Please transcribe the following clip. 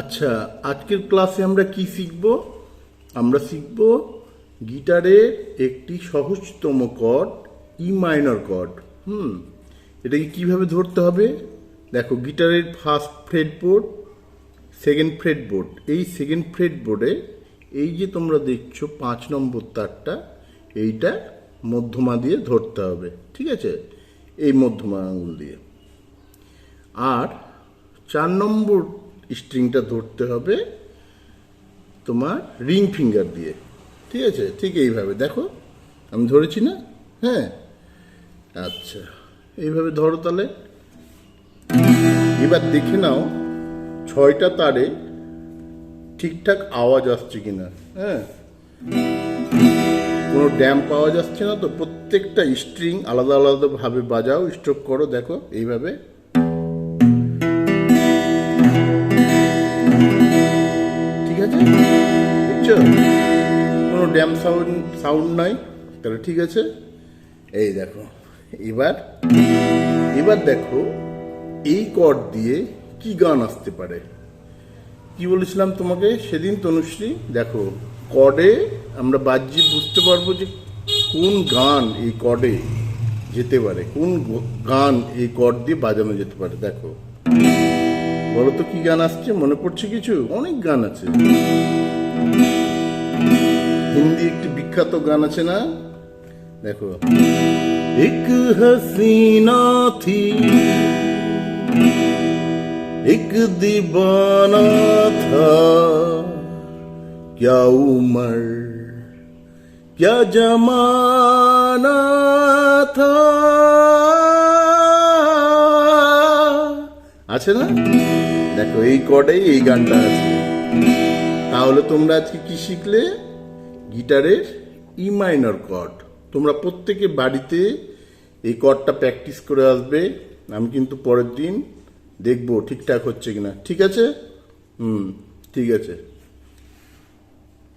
আচ্ছা, আজকের ক্লাসে আমরা কি শিখব? আমরা শিখব গিটারের একটি সহজতম কর্ড, ই মাইনর কর্ড। এটাকে কিভাবে ধরতে হবে? দেখো, গিটারের ফার্স্ট ফ্রেটবোর্ড, সেকেন্ড ফ্রেটবোর্ড, এই সেকেন্ড ফ্রেটবোর্ডে এই যে তোমরা দেখছো 5 নম্বর তারটা, এইটা মধ্যমা দিয়ে ধরতে হবে, ঠিক আছে? এই মধ্যমা আঙুল দিয়ে। আর 4 নম্বর স্ট্রিংটা ধরতে হবে তোমার রিং ফিঙ্গার দিয়ে, ঠিক আছে? ঠিক এইভাবে দেখো, আমি ধরেছি না? হ্যাঁ, আচ্ছা, এইভাবে ধরো তাহলে। এবার দেখে নাও 6টা তারে ঠিকঠাক আওয়াজ আসছে কিনা। হ্যাঁ, কোনো ড্যাম্প আওয়াজ আসছে না তো? প্রত্যেকটা স্ট্রিং আলাদা আলাদা ভাবে বাজাও, স্ট্রোক করো, দেখো এইভাবে। ঠিক আছে, দেখছো কোনো ড্যাম্প সাউন্ড নাই, তাহলে ঠিক আছে। এই দেখো, এবার এবার দেখো এই কর্ড দিয়ে কি গান আসতে পারে। কি বলেছিলাম তোমাকে সেদিন, তনুশ্রী? দেখো, কর্ডে আমরা বাজিয়ে বুঝতে পারবো যে কোন গান এই কর্ডে যেতে পারে, কোন গান এই কর্ড দিয়ে বাজানো যেতে পারে। দেখো, বলো তো কি গান আসছে? মনে পড়ছে কিছু? অনেক গান আছে। হিন্দি একটি বিখ্যাত গান আছে না? দেখো, এক হাসিনা থি एक दीवाना था, क्या उम्र क्या जमाना था। আছে না? দেখো, এই কর্ডেই এই গানটা আছে। তাহলে তোমরা আজকে কি শিখলে? গিটারের ই মাইনর কর্ড। তোমরা প্রত্যেকে বাড়িতে এই কর্ডটা প্র্যাকটিস করে আসবে। আমি কিন্তু পরের দিন দেখবো ঠিকঠাক হচ্ছে কিনা। ঠিক আছে? ঠিক আছে।